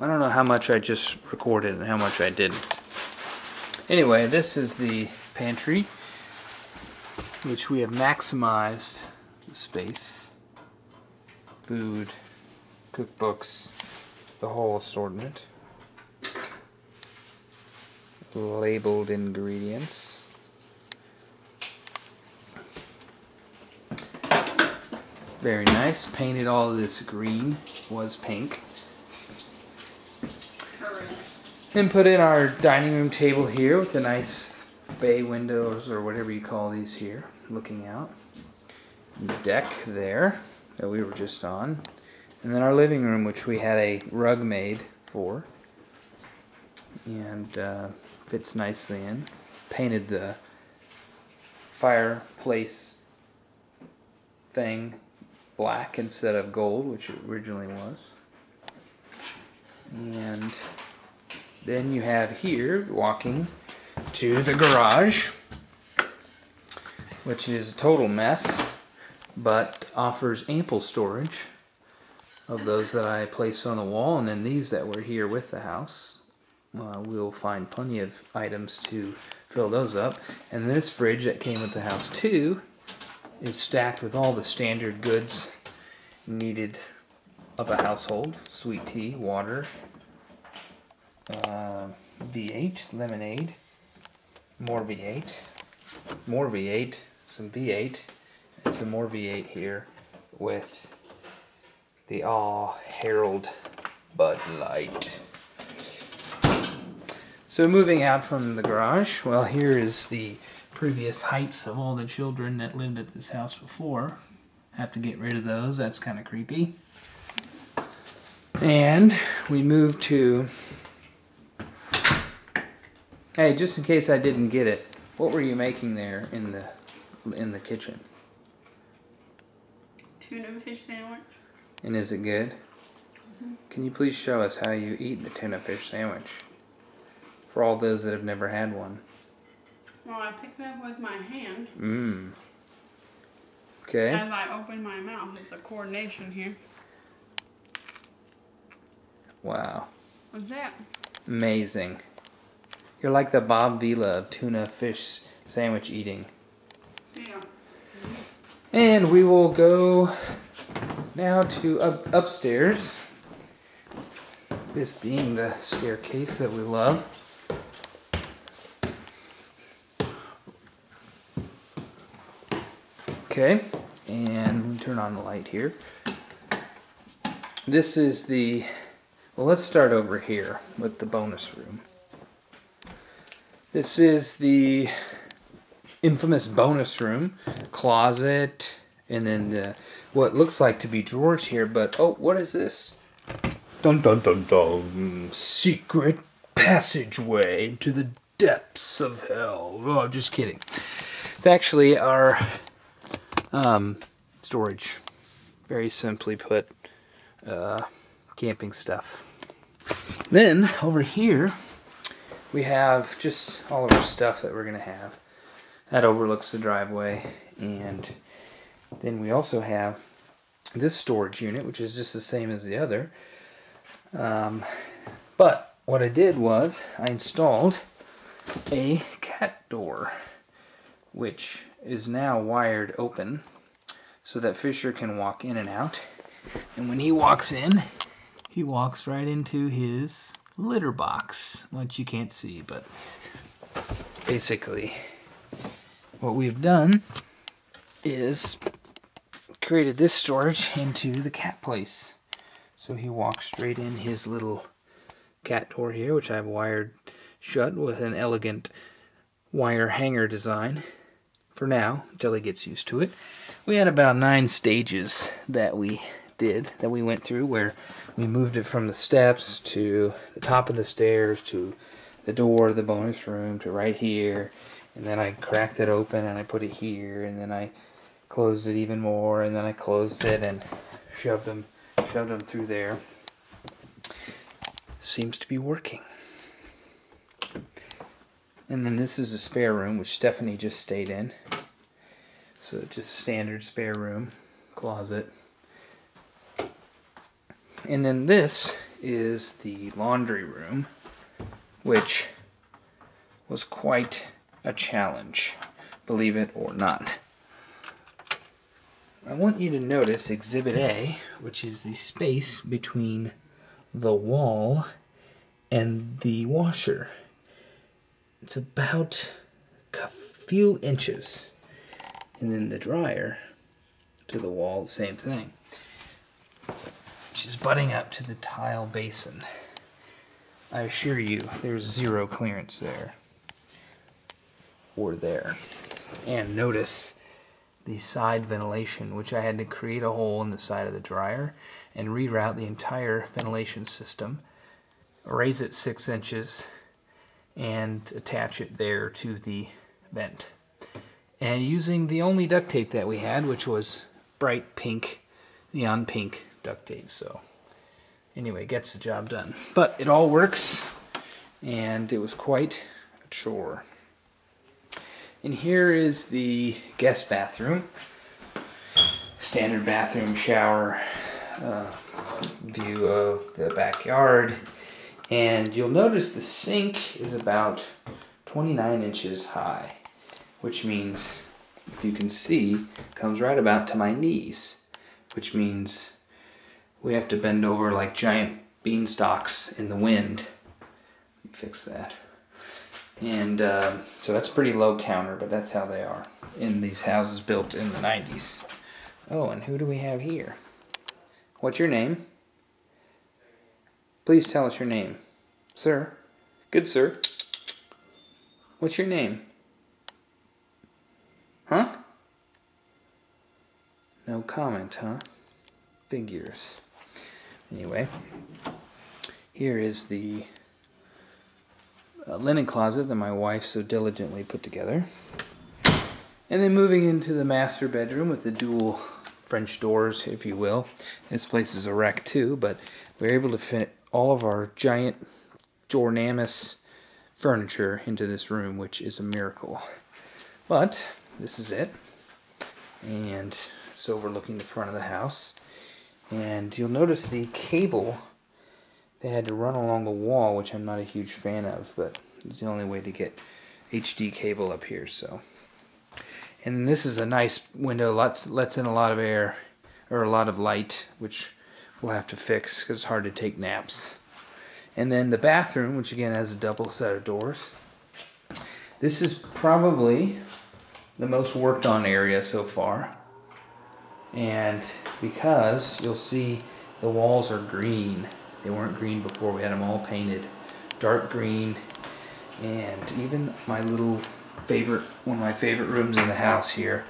I don't know how much I just recorded and how much I didn't. Anyway, this is the pantry, which we have maximized the space. Food, cookbooks, the whole assortment. Labeled ingredients. Very nice. Painted all of this green. Was pink. Then put in our dining room table here with the nice bay windows or whatever you call these here, looking out. Deck there that we were just on. And then our living room, which we had a rug made for. And fits nicely in. Painted the fireplace thing black instead of gold, which it originally was. And then you have here, walking to the garage, which is a total mess, but offers ample storage of those that I placed on the wall, and then these that were here with the house. We'll find plenty of items to fill those up. And this fridge that came with the house too is stacked with all the standard goods needed of a household. Sweet tea, water, V8, lemonade, more V8, more V8, some V8, and some more V8 here with the Herald Bud Light. So moving out from the garage, well, here is the previous heights of all the children that lived at this house before. Have to get rid of those, that's kind of creepy. And we moved to... Hey, just in case I didn't get it, what were you making there in the kitchen? Tuna fish sandwich. And is it good? Mm-hmm. Can you please show us how you eat the tuna fish sandwich? For all those that have never had one. Well, I picked it up with my hand. Mmm. Okay. As I open my mouth, it's a coordination here. Wow. What's that? Amazing. You're like the Bob Vila of tuna fish sandwich eating. Yeah. And we will go now to upstairs. This being the staircase that we love. Okay, and we turn on the light here. This is the, well, let's start over here with the bonus room. This is the infamous bonus room, closet, and then the, what looks like to be drawers here, but oh, what is this? Dun dun dun dun, secret passageway into the depths of hell. Oh, just kidding. It's actually our storage. Very simply put, camping stuff. Then over here we have just all of our stuff that we're gonna have. That overlooks the driveway, and then we also have this storage unit, which is just the same as the other. But what I did was I installed a cat door, which is now wired open so that Fisher can walk in and out. And when he walks in, he walks right into his litter box, which you can't see, but basically what we've done is created this storage into the cat place. So he walks straight in his little cat door here, which I've wired shut with an elegant wire hanger design for now, until he gets used to it. We had about 9 stages that we went through, where we moved it from the steps to the top of the stairs to the door of the bonus room to right here, and then I cracked it open and I put it here, and then I closed it even more, and then I closed it and shoved them through there. Seems to be working. And then this is a spare room, which Stephanie just stayed in. So just standard spare room, closet. And then this is the laundry room, which was quite a challenge, believe it or not. I want you to notice Exhibit A, which is the space between the wall and the washer. It's about a few inches. And then the dryer to the wall, the same thing, which is butting up to the tile basin. I assure you, there's zero clearance there or there. And notice the side ventilation, which I had to create a hole in the side of the dryer and reroute the entire ventilation system, raise it 6 inches, and attach it there to the vent. And using the only duct tape that we had, which was bright pink, neon pink duct tape. So anyway, gets the job done. But it all works, and it was quite a chore. And here is the guest bathroom. Standard bathroom, shower, view of the backyard. And you'll notice the sink is about 29 inches high, which means, if you can see, comes right about to my knees, which means we have to bend over like giant beanstalks in the wind. Let me fix that. And so that's a pretty low counter, but that's how they are in these houses built in the 90s. Oh, and who do we have here? What's your name? Please tell us your name. Sir. Good, sir. What's your name? Huh? No comment, huh? Figures. Anyway, here is the linen closet that my wife so diligently put together. And then moving into the master bedroom with the dual French doors, if you will. This place is a wreck too, but we were able to fit all of our giant ginormous furniture into this room, which is a miracle. But this is it, and it's overlooking the front of the house. And you'll notice the cable they had to run along the wall, which I'm not a huge fan of, but it's the only way to get HD cable up here. So, and this is a nice window, lets in a lot of air, or a lot of light, which we'll have to fix because it's hard to take naps. And then the bathroom, which again has a double set of doors. This is probably the most worked on area so far. And because you'll see the walls are green. They weren't green before. We had them all painted dark green. And even my little favorite, one of my favorite rooms in the house here,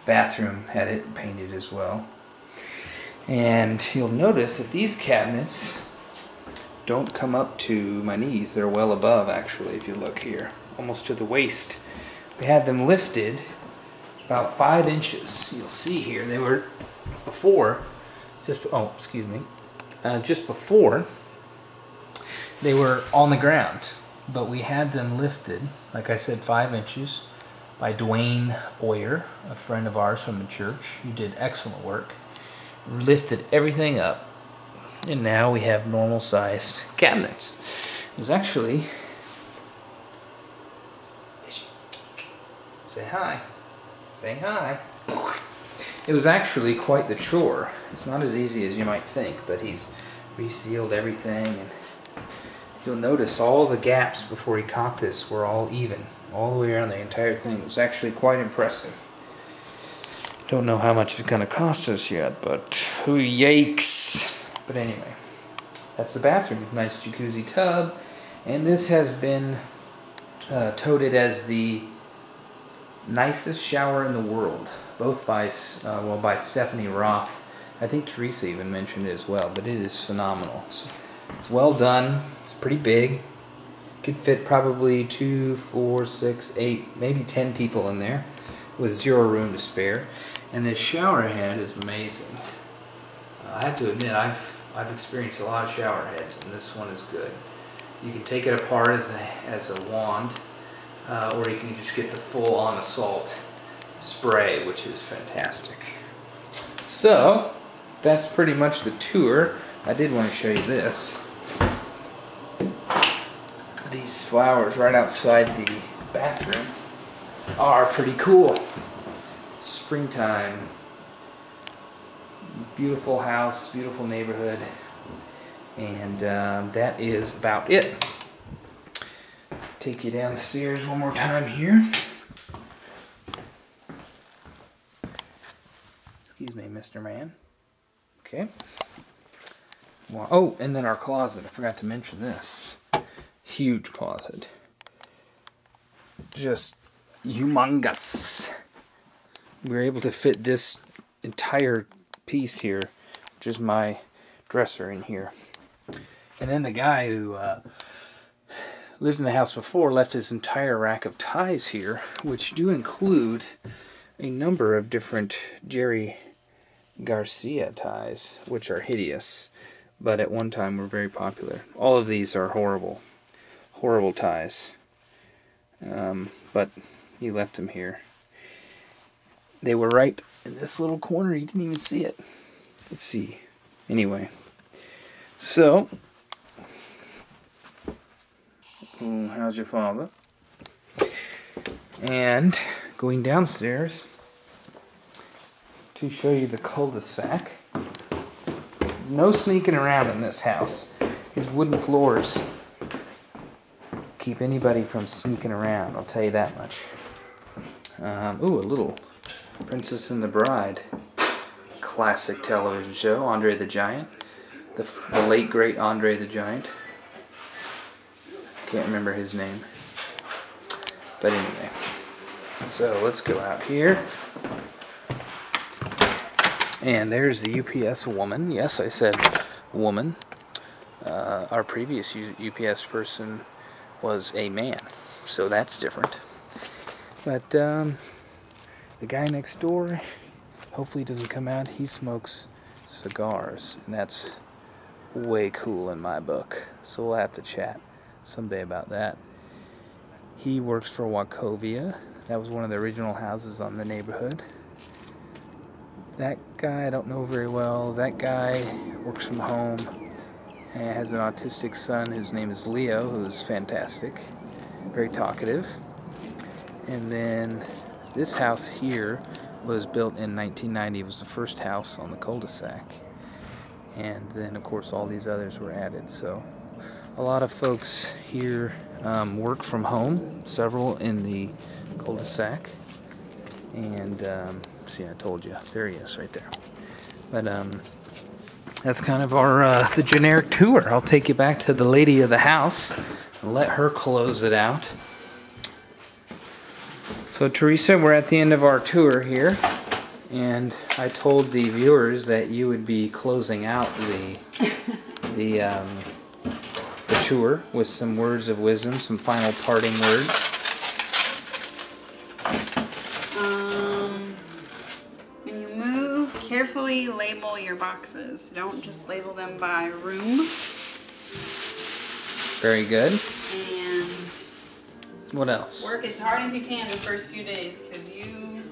bathroom, had it painted as well. And you'll notice that these cabinets don't come up to my knees. They're well above, actually, if you look here, almost to the waist. We had them lifted about 5 inches. You'll see here they were before, just before they were on the ground, but we had them lifted, like I said, 5 inches by Dwayne Boyer, a friend of ours from the church, who did excellent work. Lifted everything up, and now we have normal sized cabinets. It was actually, say hi. Say hi. It was actually quite the chore. It's not as easy as you might think, but he's resealed everything, and you'll notice all the gaps before he caulked this were all even, all the way around the entire thing. It was actually quite impressive. Don't know how much it's going to cost us yet, but yikes. But anyway, that's the bathroom. Nice jacuzzi tub, and this has been touted as the nicest shower in the world, both by by Stephanie Roth. I think Teresa even mentioned it as well, but it is phenomenal. It's well done. It's pretty big. Could fit probably 2, 4, 6, 8, maybe 10 people in there with zero room to spare. And this shower head is amazing. I have to admit, I've experienced a lot of shower heads, and this one is good. You can take it apart as a wand, or you can just get the full-on assault spray, which is fantastic. So that's pretty much the tour. I did want to show you this. these flowers right outside the bathroom are pretty cool. Springtime. Beautiful house, beautiful neighborhood. And that is about it. Take you downstairs one more time here. Excuse me, Mr. Man. Okay. Well, oh, and then our closet. I forgot to mention this. Huge closet. Just humongous. We were able to fit this entire piece here, which is my dresser in here. And then the guy who lived in the house before left his entire rack of ties here, which do include a number of different Jerry Garcia ties, which are hideous, but at one time were very popular. All of these are horrible, horrible ties. But he left them here. They were right in this little corner. You didn't even see it. Let's see. Anyway. So. Oh, how's your father? And going downstairs to show you the cul-de-sac. There's no sneaking around in this house. These wooden floors keep anybody from sneaking around, I'll tell you that much. Ooh, a little Princess and the Bride. Classic television show, Andre the Giant. The late, great Andre the Giant. Can't remember his name. But anyway. So, let's go out here. And there's the UPS woman. Yes, I said woman. Our previous UPS person was a man, so that's different. But the guy next door, hopefully doesn't come out. He smokes cigars, and that's way cool in my book. So we'll have to chat someday about that. He works for Wachovia. That was one of the original houses on the neighborhood. That guy I don't know very well. That guy works from home and has an autistic son whose name is Leo, who's fantastic, very talkative. And then this house here was built in 1990. It was the first house on the cul-de-sac. And then, of course, all these others were added. So a lot of folks here work from home, several in the cul-de-sac. And, see, I told you. There he is right there. But, that's kind of our the generic tour. I'll take you back to the lady of the house and let her close it out. So Teresa, we're at the end of our tour here, and I told the viewers that you would be closing out the tour with some words of wisdom, some final parting words. Carefully label your boxes. Don't just label them by room. Very good. And what else? work as hard as you can the first few days, because you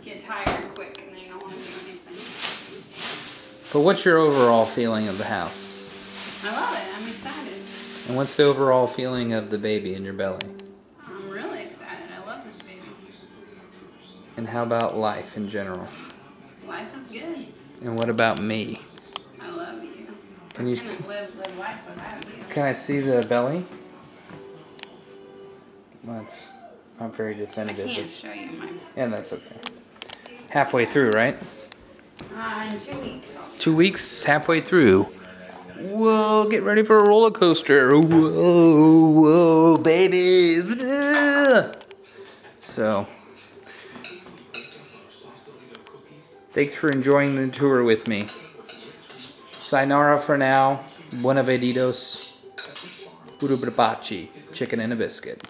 get tired quick and then you don't want to do anything. But what's your overall feeling of the house? I love it. I'm excited. And what's the overall feeling of the baby in your belly? I'm really excited. I love this baby. And how about life in general? Life is good. And what about me? I love you. Can you I couldn't live life without you. Can I see the belly? Well, that's not very definitive. I can't show you mine. Yeah, that's okay. Halfway through, right? In 2 weeks. 2 weeks, halfway through. Whoa, get ready for a roller coaster. Whoa, whoa, babies. So, thanks for enjoying the tour with me. Sayonara for now. Buona vedidos. Urubrapachi. Chicken and a biscuit.